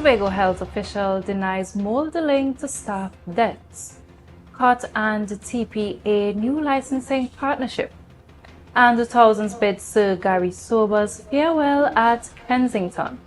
Tobago health official denies mold linked to staff deaths. COT and TPA new licensing partnership. And the thousands bid Sir Gary Sober's farewell at Kensington.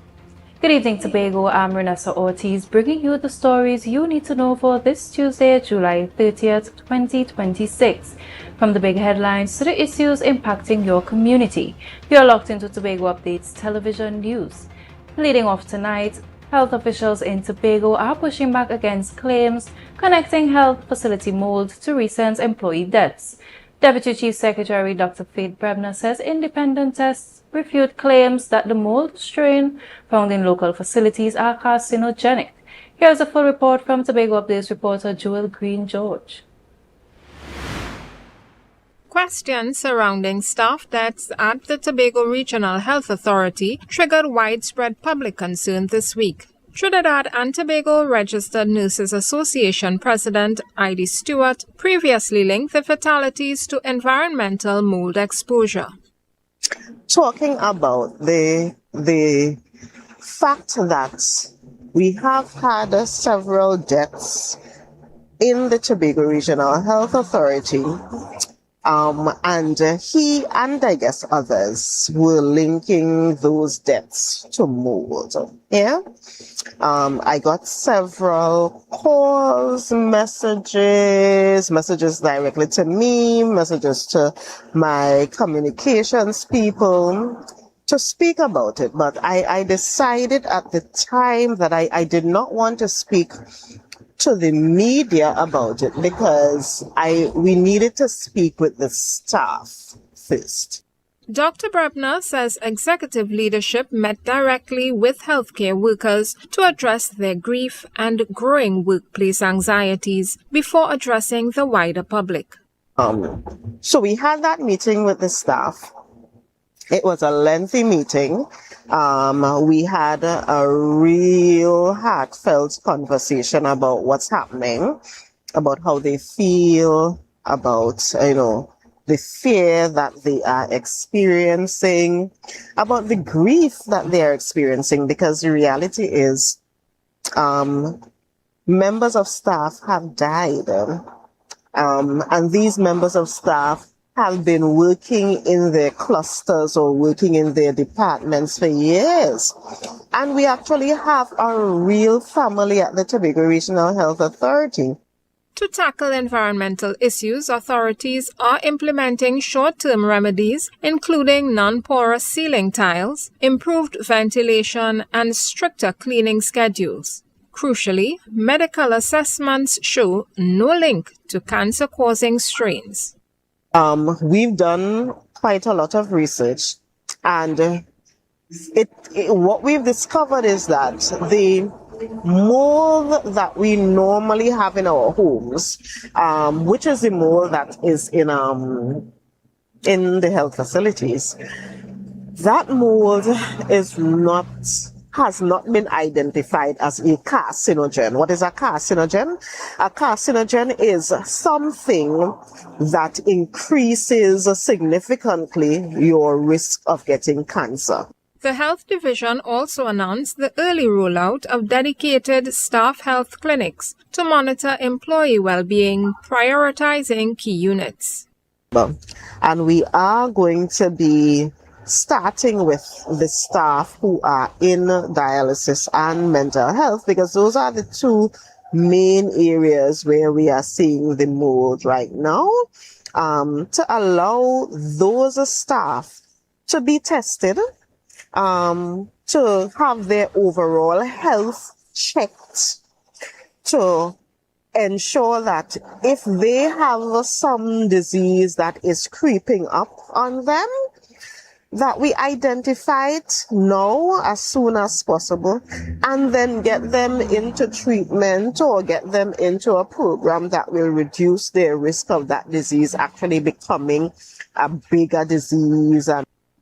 Good evening, Tobago. I'm Renessa Ortiz, bringing you the stories you need to know for this Tuesday, July 30th, 2026. From the big headlines to the issues impacting your community, you're locked into Tobago Updates television news. Leading off tonight, health officials in Tobago are pushing back against claims connecting health facility mold to recent employee deaths. Deputy Chief Secretary Dr. Faith Brebner says independent tests refute claims that the mold strain found in local facilities are carcinogenic. Here's a full report from Tobago Updates reporter Joel Green-George. Questions surrounding staff deaths at the Tobago Regional Health Authority triggered widespread public concern this week. Trinidad and Tobago Registered Nurses Association President Heidi Stewart previously linked the fatalities to environmental mold exposure. Talking about the fact that we have had several deaths in the Tobago Regional Health Authority, and he and I guess others were linking those deaths to mold. Yeah. I got several calls, messages directly to me, messages to my communications people to speak about it. But I decided at the time that I did not want to speak to the media about it because we needed to speak with the staff first. Dr. Brebner says executive leadership met directly with healthcare workers to address their grief and growing workplace anxieties before addressing the wider public. So we had that meeting with the staff. It was a lengthy meeting. We had a real heartfelt conversation about what's happening, about how they feel, about, the fear that they are experiencing, about the grief that they are experiencing, because the reality is, members of staff have died. And these members of staff have been working in their clusters or working in their departments for years. And we actually have a real family at the Tobago Regional Health Authority. To tackle environmental issues, authorities are implementing short-term remedies, including non-porous ceiling tiles, improved ventilation, and stricter cleaning schedules. Crucially, medical assessments show no link to cancer-causing strains. We've done quite a lot of research, and what we've discovered is that the mold that we normally have in our homes, which is the mold that is in the health facilities, that mold has not been identified as a carcinogen. What is a carcinogen? A carcinogen is something that increases significantly your risk of getting cancer. The Health Division also announced the early rollout of dedicated staff health clinics to monitor employee well-being, prioritizing key units. And we are going to be starting with the staff who are in dialysis and mental health, because those are the two main areas where we are seeing the mold right now, to allow those staff to be tested, to have their overall health checked, to ensure that if they have some disease that is creeping up on them, that we identify it now as soon as possible and then get them into treatment or get them into a program that will reduce their risk of that disease actually becoming a bigger disease.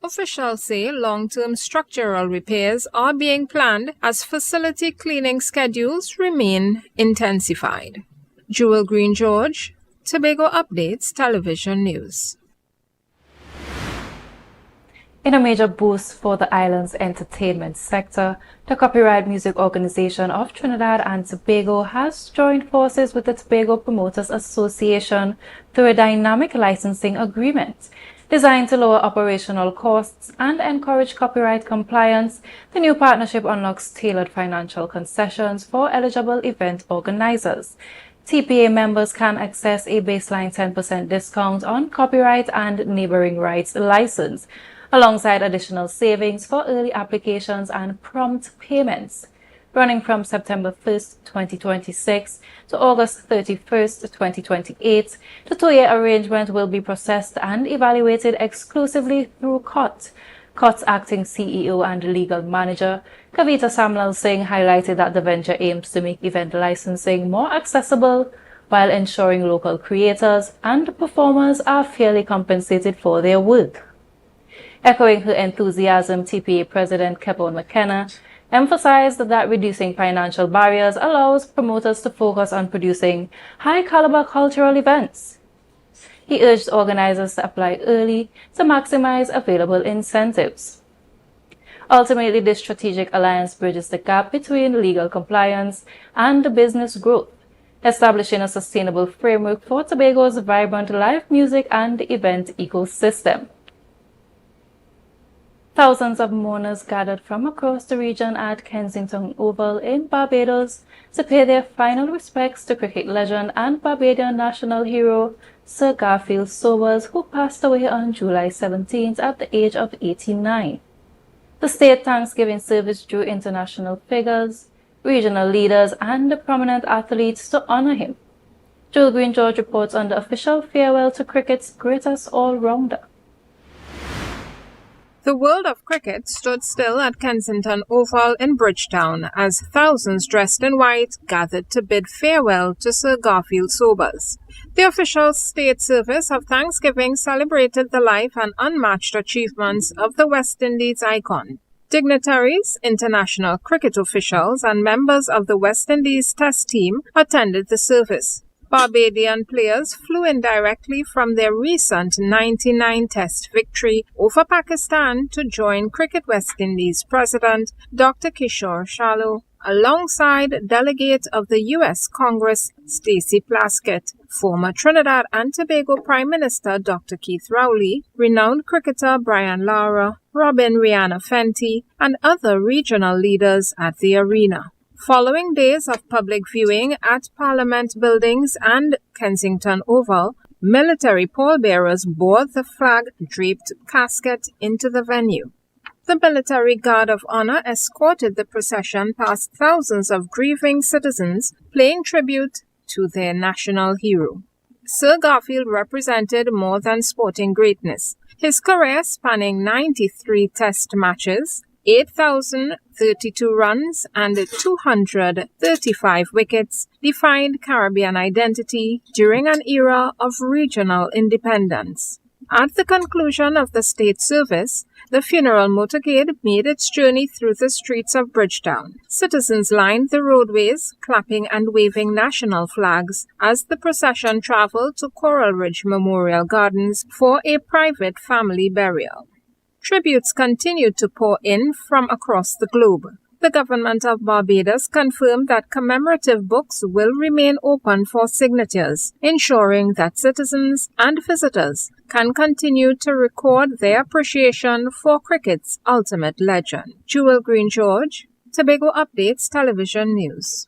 Officials say long-term structural repairs are being planned as facility cleaning schedules remain intensified. Joel Green-George, Tobago Updates Television News. In a major boost for the island's entertainment sector, the Copyright Music Organization of Trinidad and Tobago has joined forces with the Tobago Promoters Association through a dynamic licensing agreement. Designed to lower operational costs and encourage copyright compliance, the new partnership unlocks tailored financial concessions for eligible event organizers. TPA members can access a baseline 10% discount on copyright and neighboring rights license, alongside additional savings for early applications and prompt payments. Running from September 1st, 2026 to August 31st, 2028, the two-year arrangement will be processed and evaluated exclusively through COT. COT's acting CEO and legal manager, Kavita Samlal Singh, highlighted that the venture aims to make event licensing more accessible while ensuring local creators and performers are fairly compensated for their work. Echoing her enthusiasm, TPA President Kevon McKenna emphasized that reducing financial barriers allows promoters to focus on producing high-caliber cultural events. He urged organizers to apply early to maximize available incentives. Ultimately, this strategic alliance bridges the gap between legal compliance and business growth, establishing a sustainable framework for Tobago's vibrant live music and event ecosystem. Thousands of mourners gathered from across the region at Kensington Oval in Barbados to pay their final respects to cricket legend and Barbadian national hero Sir Garfield Sobers, who passed away on July 17th at the age of 89. The state Thanksgiving service drew international figures, regional leaders, and prominent athletes to honor him. Joel Green George reports on the official farewell to cricket's greatest all-rounder. The world of cricket stood still at Kensington Oval in Bridgetown as thousands dressed in white gathered to bid farewell to Sir Garfield Sobers. The official state service of Thanksgiving celebrated the life and unmatched achievements of the West Indies icon. Dignitaries, international cricket officials, and members of the West Indies Test team attended the service. Barbadian players flew in directly from their recent 99 Test victory over Pakistan to join Cricket West Indies President Dr. Kishore Shalho, alongside delegate of the U.S. Congress Stacey Plaskett, former Trinidad and Tobago Prime Minister Dr. Keith Rowley, renowned cricketer Brian Lara, Robin Rihanna Fenty, and other regional leaders at the arena. Following days of public viewing at Parliament buildings and Kensington Oval, military pallbearers bore the flag-draped casket into the venue. The military guard of honor escorted the procession past thousands of grieving citizens, paying tribute to their national hero. Sir Garfield represented more than sporting greatness. His career spanning 93 Test matches, 8,032 runs and 235 wickets defined Caribbean identity during an era of regional independence. At the conclusion of the state service, the funeral motorcade made its journey through the streets of Bridgetown. Citizens lined the roadways, clapping and waving national flags as the procession traveled to Coral Ridge Memorial Gardens for a private family burial. Tributes continued to pour in from across the globe. The government of Barbados confirmed that commemorative books will remain open for signatures, ensuring that citizens and visitors can continue to record their appreciation for cricket's ultimate legend. Jewel Green George, Tobago Updates Television News.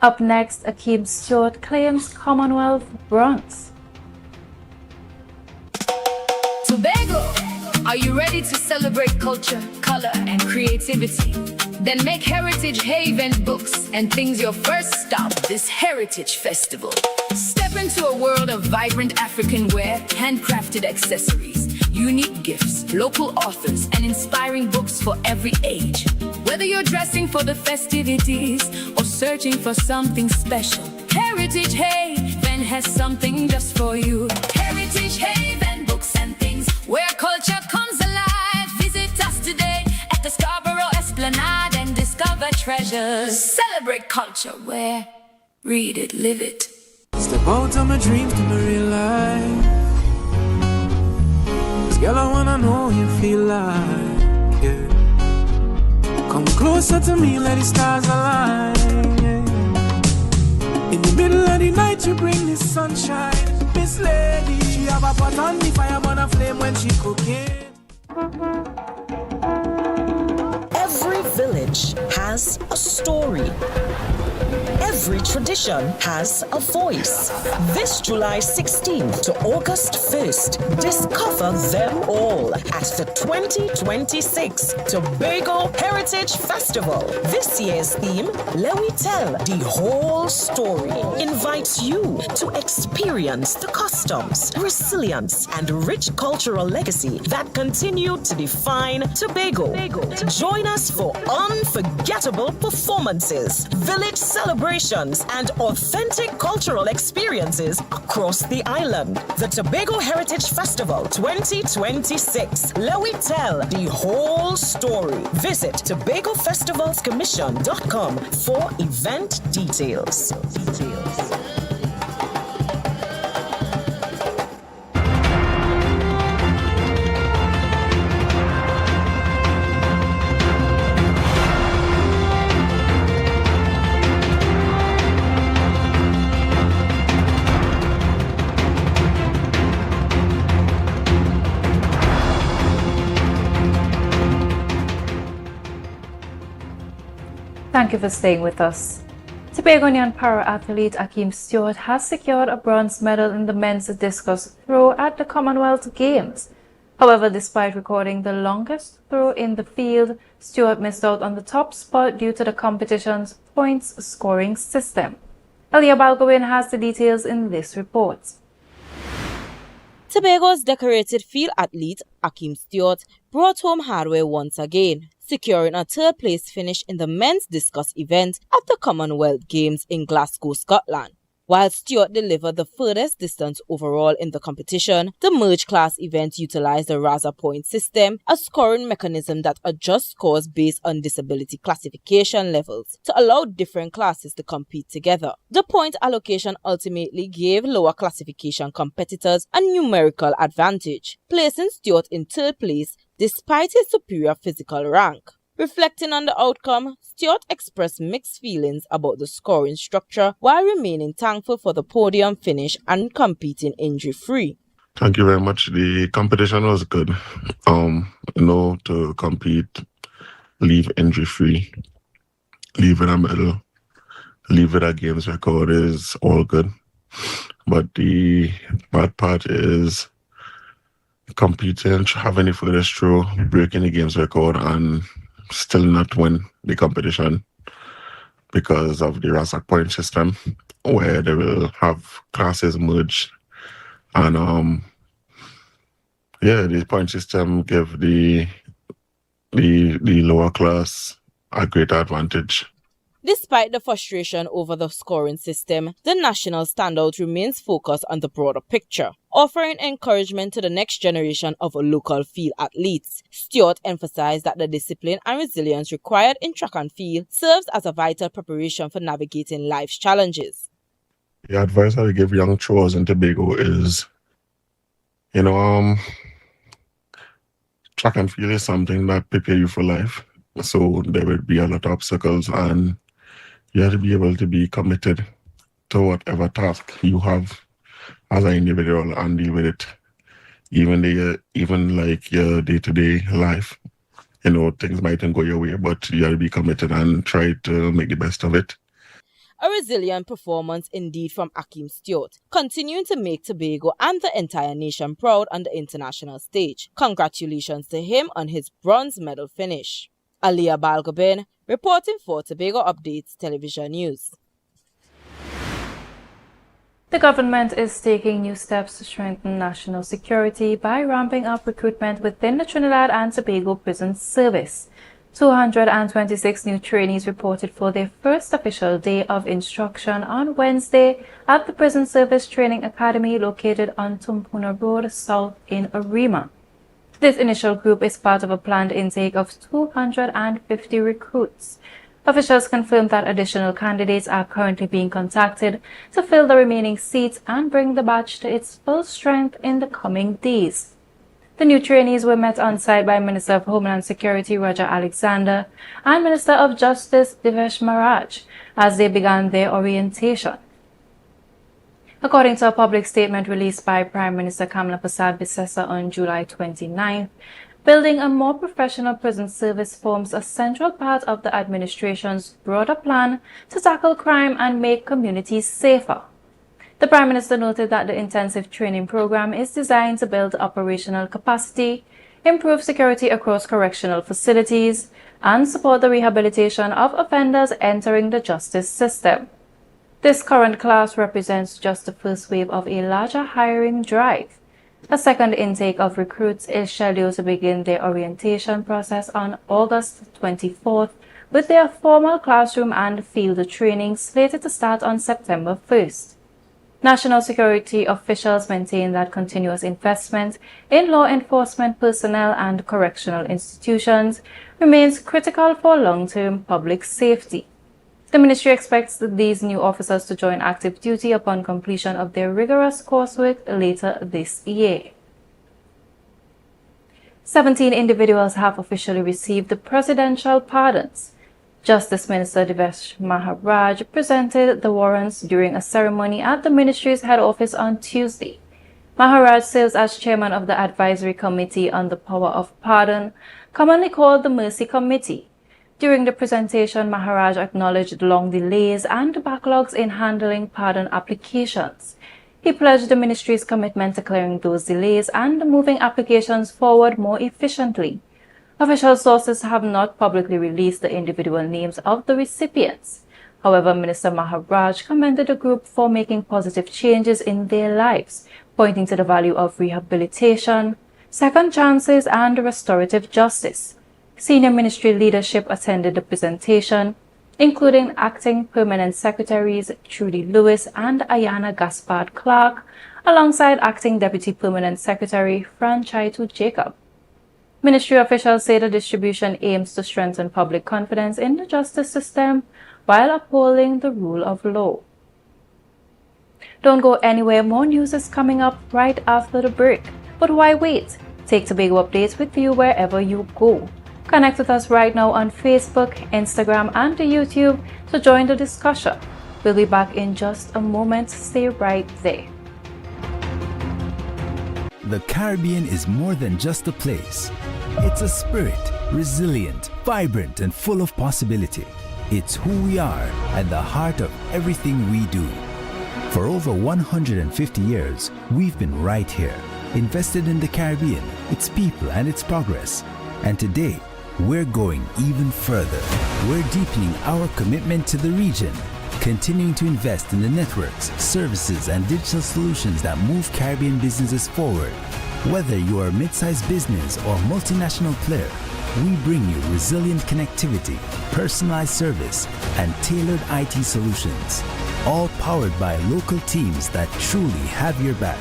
Up next, Akeem Stewart claims Commonwealth bronze. Tobago, are you ready to celebrate culture, color, and creativity? Then make Heritage Haven books and things your first stop this Heritage Festival. Step into a world of vibrant African wear, handcrafted accessories, unique gifts, local authors, and inspiring books for every age. Whether you're dressing for the festivities or searching for something special, Heritage Haven has something just for you. Heritage Haven books and things where culture comes alive. Visit us today at the Scarborough Esplanade and discover treasures. Celebrate culture where read it, live it. Step out of my dreams to my real life. Girl, I wanna know you feel like, yeah. Come closer to me, let the stars align, yeah. In the middle of the night, you bring the sunshine. Miss Lady, she have a pot on the fire, burn a flame when she cooking. Every village has a story. Every tradition has a voice. This July 16th to August 1st, discover them all at the 2026 Tobago Heritage Festival. This year's theme, Let We Tell the Whole Story, invites you to experience the customs, resilience, and rich cultural legacy that continue to define Tobago. Join us for unforgettable performances, village celebrations, and authentic cultural experiences across the island. The Tobago Heritage Festival 2026. Let we tell the whole story. Visit TobagoFestivalsCommission.com for event details. Thank you for staying with us. Tobagonian para-athlete Akeem Stewart has secured a bronze medal in the men's discus throw at the Commonwealth Games. However, despite recording the longest throw in the field, Stewart missed out on the top spot due to the competition's points scoring system. AMPLIA Balgowin has the details in this report. Tobago's decorated field athlete Akeem Stewart brought home hardware once again, securing a third-place finish in the men's discus event at the Commonwealth Games in Glasgow, Scotland. While Stewart delivered the furthest distance overall in the competition, the merge class event utilized the Raza point system, a scoring mechanism that adjusts scores based on disability classification levels to allow different classes to compete together. The point allocation ultimately gave lower classification competitors a numerical advantage, placing Stewart in third place despite his superior physical rank. Reflecting on the outcome, Stewart expressed mixed feelings about the scoring structure while remaining thankful for the podium finish and competing injury-free. Thank you very much. The competition was good. To compete, leave injury-free, leave with a medal, leave with a games record is all good. But the bad part is competing, having the furthest throw, breaking the games record, and still not win the competition because of the Raza point system, where they will have classes merged, and the point system give the lower class a greater advantage. Despite the frustration over the scoring system, the national standout remains focused on the broader picture, offering encouragement to the next generation of local field athletes. Stewart emphasized that the discipline and resilience required in track and field serves as a vital preparation for navigating life's challenges. The advice I give young throwers in Tobago is, track and field is something that prepare you for life. So there will be a lot of obstacles, and you have to be able to be committed to whatever task you have as an individual and deal with it. Even like your day-to-day life, things mightn't go your way, but you have to be committed and try to make the best of it. A resilient performance indeed from Akeem Stewart, continuing to make Tobago and the entire nation proud on the international stage. Congratulations to him on his bronze medal finish. AMPLIA Balgowin, reporting for Tobago Updates Television News. The government is taking new steps to strengthen national security by ramping up recruitment within the Trinidad and Tobago Prison Service. 226 new trainees reported for their first official day of instruction on Wednesday at the Prison Service Training Academy located on Tumpuna Road South in Arima. This initial group is part of a planned intake of 250 recruits. Officials confirmed that additional candidates are currently being contacted to fill the remaining seats and bring the batch to its full strength in the coming days. The new trainees were met on site by Minister of Homeland Security Roger Alexander and Minister of Justice Devesh Maharaj as they began their orientation. According to a public statement released by Prime Minister Kamala Prasad Bisesa on July 29th, building a more professional prison service forms a central part of the administration's broader plan to tackle crime and make communities safer. The Prime Minister noted that the intensive training program is designed to build operational capacity, improve security across correctional facilities, and support the rehabilitation of offenders entering the justice system. This current class represents just the first wave of a larger hiring drive. A second intake of recruits is scheduled to begin their orientation process on August 24th, with their formal classroom and field training slated to start on September 1st. National security officials maintain that continuous investment in law enforcement personnel and correctional institutions remains critical for long-term public safety. The ministry expects these new officers to join active duty upon completion of their rigorous coursework later this year. 17 individuals have officially received the presidential pardons. Justice Minister Devesh Maharaj presented the warrants during a ceremony at the ministry's head office on Tuesday. Maharaj serves as chairman of the Advisory Committee on the Power of Pardon, commonly called the Mercy Committee. During the presentation, Maharaj acknowledged long delays and backlogs in handling pardon applications. He pledged the ministry's commitment to clearing those delays and moving applications forward more efficiently. Official sources have not publicly released the individual names of the recipients. However, Minister Maharaj commended the group for making positive changes in their lives, pointing to the value of rehabilitation, second chances, and restorative justice. Senior ministry leadership attended the presentation, including Acting Permanent Secretaries Trudy Lewis and Ayana Gaspard Clark, alongside Acting Deputy Permanent Secretary Fran Chaitu Jacob. Ministry officials say the distribution aims to strengthen public confidence in the justice system while upholding the rule of law. Don't go anywhere, more news is coming up right after the break. But why wait? Take Tobago updates with you wherever you go. Connect with us right now on Facebook, Instagram, and YouTube to join the discussion. We'll be back in just a moment. Stay right there. The Caribbean is more than just a place. It's a spirit, resilient, vibrant, and full of possibility. It's who we are and the heart of everything we do. For over 150 years, we've been right here, invested in the Caribbean, its people, and its progress. And today, we're going even further. We're deepening our commitment to the region, continuing to invest in the networks, services, and digital solutions that move Caribbean businesses forward. Whether you are a mid-sized business or multinational player, we bring you resilient connectivity, personalized service, and tailored IT solutions, all powered by local teams that truly have your back.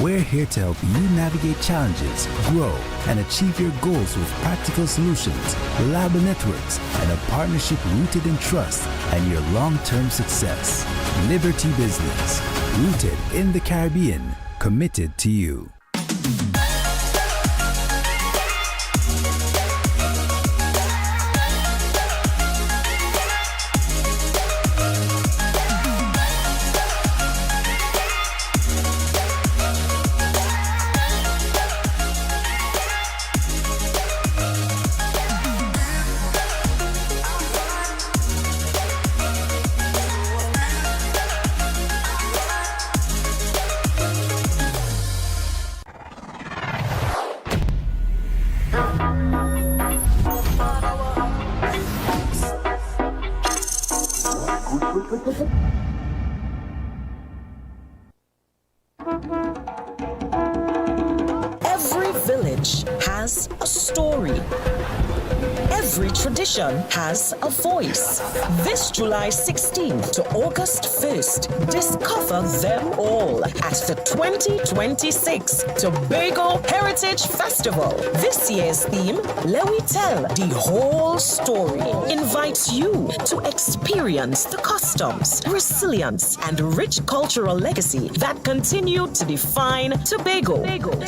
We're here to help you navigate challenges, grow, and achieve your goals with practical solutions, reliable networks, and a partnership rooted in trust and your long-term success. Liberty Business, rooted in the Caribbean, committed to you. Every village has a story. Every tradition has a voice. This July 16th to August 1st, discover them all at the 2026 Tobago Heritage Festival. This year's theme, Let We Tell the Whole Story, invites you to experience the customs, resilience, and rich cultural legacy that continue to define Tobago.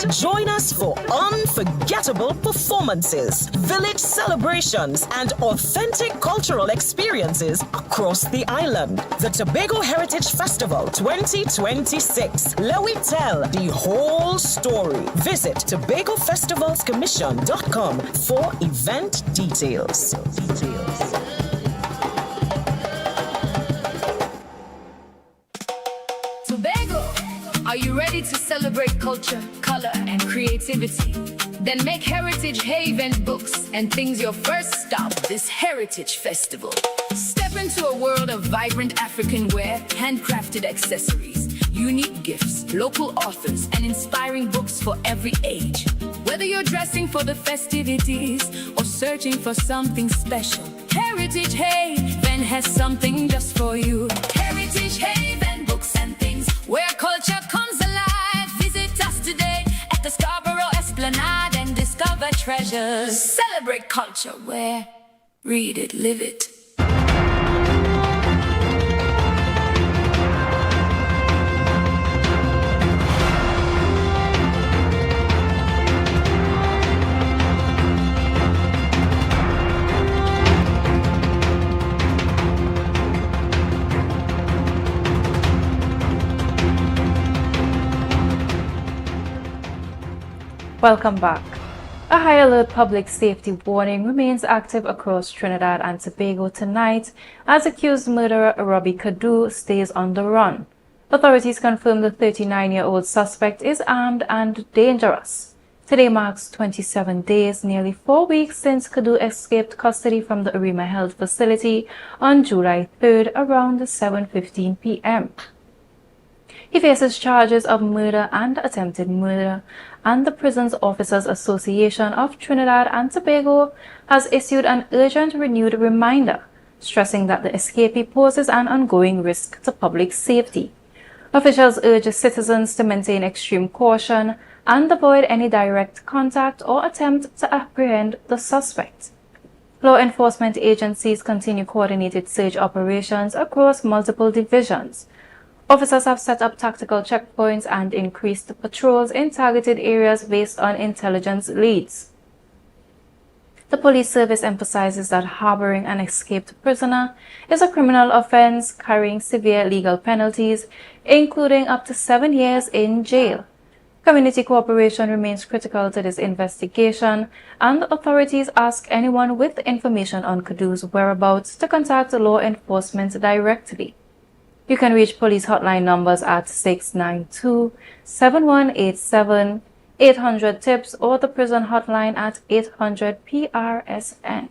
Join us for unforgettable performances, village celebrations, and authentic cultural experiences across the island. The Tobago Heritage Festival 2026. Let we tell the whole story. Visit TobagoFestivalsCommission.com for event details. Tobago, are you ready to celebrate culture, color, and creativity? Then make Heritage Haven books and things your first stop this Heritage Festival. Step into a world of vibrant African wear, handcrafted accessories, unique gifts, local authors, and inspiring books for every age. Whether you're dressing for the festivities or searching for something special, Heritage Haven has something just for you. Heritage Haven books and things where culture comes alive. Visit us today at the Scarborough Esplanade and discover treasures. Celebrate culture where read it, live it. Welcome back. A high alert public safety warning remains active across Trinidad and Tobago tonight as accused murderer Robbie Kadu stays on the run. Authorities confirm the 39-year-old suspect is armed and dangerous. Today marks 27 days, nearly 4 weeks since Kadu escaped custody from the Arima Health Facility on July 3rd around 7:15 p.m. He faces charges of murder and attempted murder, and the Prisons Officers Association of Trinidad and Tobago has issued an urgent renewed reminder, stressing that the escapee poses an ongoing risk to public safety. Officials urge citizens to maintain extreme caution and avoid any direct contact or attempt to apprehend the suspect. Law enforcement agencies continue coordinated search operations across multiple divisions. Officers have set up tactical checkpoints and increased patrols in targeted areas based on intelligence leads. The police service emphasizes that harboring an escaped prisoner is a criminal offense carrying severe legal penalties, including up to 7 years in jail. Community cooperation remains critical to this investigation, and authorities ask anyone with information on Kadu's whereabouts to contact law enforcement directly. You can reach police hotline numbers at 692-7187, 800-TIPS, or the prison hotline at 800-PRSN.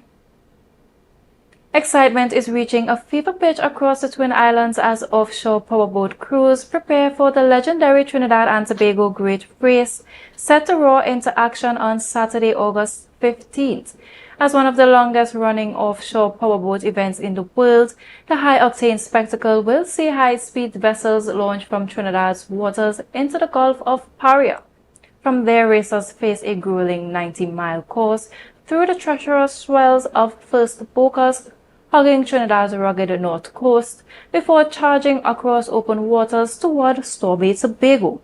Excitement is reaching a fever pitch across the Twin Islands as offshore powerboat crews prepare for the legendary Trinidad and Tobago Great Race, set to roar into action on Saturday, August 15th. As one of the longest-running offshore powerboat events in the world, the high-octane spectacle will see high-speed vessels launch from Trinidad's waters into the Gulf of Paria. From there, racers face a grueling 90-mile course through the treacherous swells of First Bocas, hugging Trinidad's rugged north coast, before charging across open waters toward Torbay, Tobago.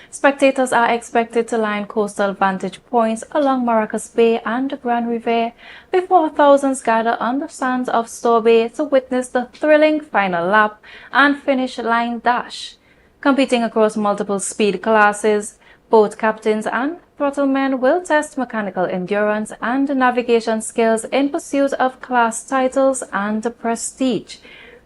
Spectators are expected to line coastal vantage points along Maracas Bay and Grand River before thousands gather on the sands of Torbay to witness the thrilling final lap and finish line dash. Competing across multiple speed classes, boat captains and throttlemen will test mechanical endurance and navigation skills in pursuit of class titles and prestige.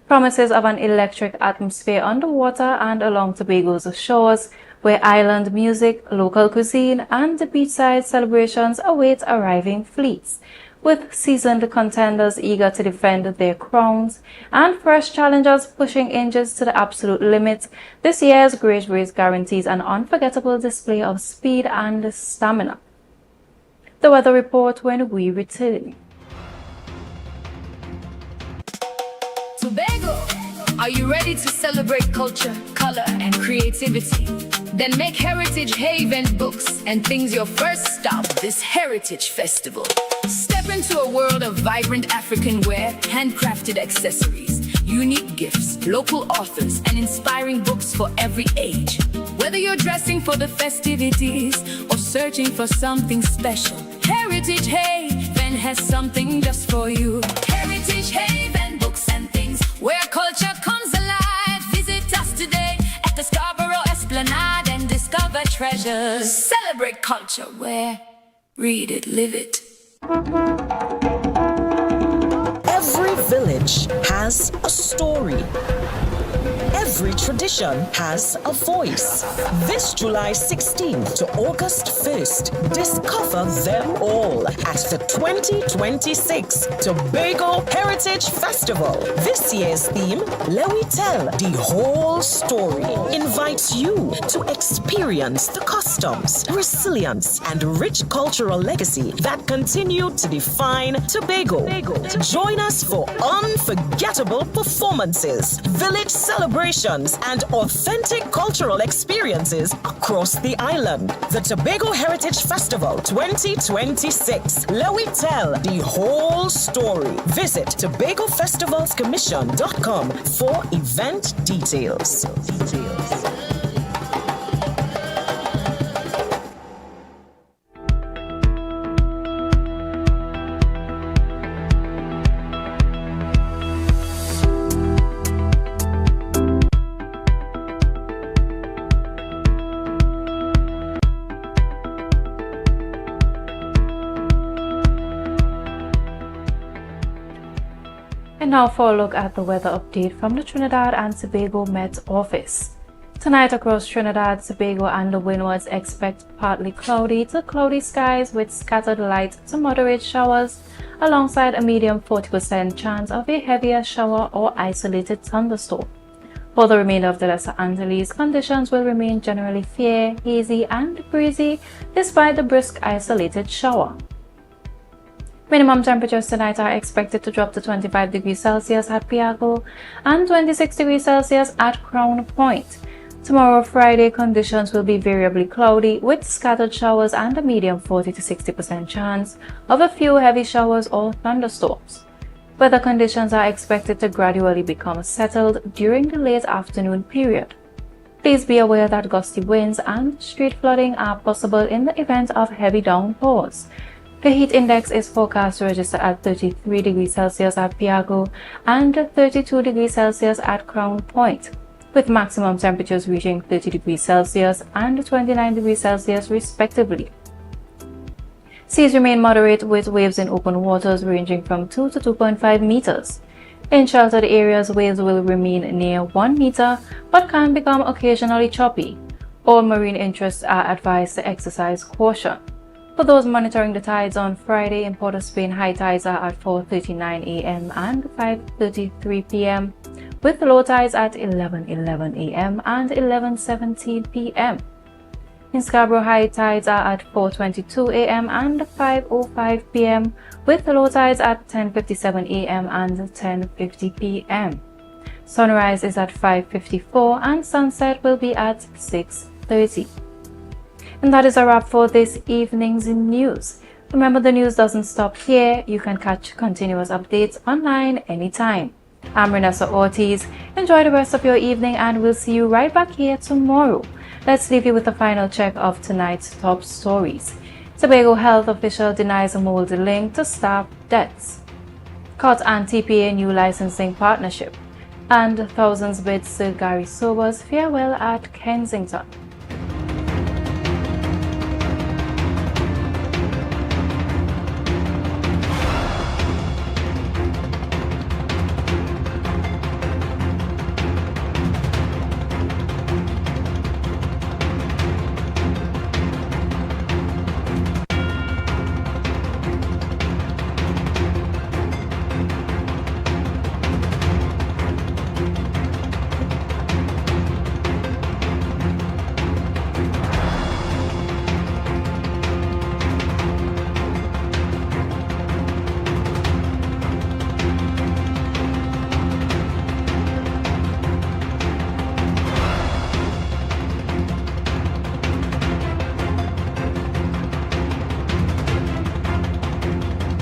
Promises of an electric atmosphere underwater and along Tobago's shores, where island music, local cuisine, and beachside celebrations await arriving fleets, with seasoned contenders eager to defend their crowns and fresh challengers pushing engines to the absolute limit. This year's Great Race guarantees an unforgettable display of speed and stamina. The weather report when we return. Tobago, are you ready to celebrate culture, color, and creativity? Then make Heritage Haven books and things your first stop this Heritage Festival. Step into a world of vibrant African wear, handcrafted accessories, unique gifts, local authors, and inspiring books for every age. Whether you're dressing for the festivities or searching for something special, Heritage Haven has something just for you. Heritage Haven books and things where culture comes alive. Visit us today at the Scarborough Esplanade and discover treasures. Celebrate culture where read it, live it. Every village has a story. Every tradition has a voice. This July 16th to August 1st, discover them all at the 2026 Tobago Heritage Festival. This year's theme, Let We Tell the Whole Story, invites you to experience the customs, resilience, and rich cultural legacy that continue to define Tobago. Join us for unforgettable performances, village celebrations, and authentic cultural experiences across the island. The Tobago Heritage Festival 2026. Let we tell the whole story. Visit TobagoFestivalsCommission.com for event details. And now for a look at the weather update from the Trinidad and Tobago Met Office. Tonight across Trinidad, Tobago and the windwards expect partly cloudy to cloudy skies with scattered light to moderate showers alongside a medium 40% chance of a heavier shower or isolated thunderstorm. For the remainder of the Lesser Antilles, conditions will remain generally fair, hazy and breezy despite the brisk isolated shower. Minimum temperatures tonight are expected to drop to 25 degrees Celsius at Tobago and 26 degrees Celsius at Crown Point. Tomorrow, Friday, conditions will be variably cloudy with scattered showers and a medium 40 to 60% chance of a few heavy showers or thunderstorms. Weather conditions are expected to gradually become settled during the late afternoon period. Please be aware that gusty winds and street flooding are possible in the event of heavy downpours. The heat index is forecast to register at 33 degrees Celsius at Tobago and 32 degrees Celsius at Crown Point, with maximum temperatures reaching 30 degrees Celsius and 29 degrees Celsius respectively. Seas remain moderate with waves in open waters ranging from 2 to 2.5 meters. In sheltered areas, waves will remain near 1 meter but can become occasionally choppy. All marine interests are advised to exercise caution. For those monitoring the tides on Friday, in Port of Spain, high tides are at 4:39 a.m. and 5:33 p.m., with low tides at 11:11 a.m. and 11:17 p.m. In Scarborough, high tides are at 4:22 a.m. and 5:05 p.m., with low tides at 10:57 a.m. and 10:50 p.m. Sunrise is at 5:54 and sunset will be at 6:30. And that is a wrap for this evening's news. Remember, the news doesn't stop here. You can catch continuous updates online anytime. I'm Renessa Ortiz. Enjoy the rest of your evening and we'll see you right back here tomorrow. Let's leave you with a final check of tonight's top stories. Tobago health official denies a mold link to staff deaths. COT and TPA new licensing partnership. And thousands bid Sir Gary Sober's farewell at Kensington.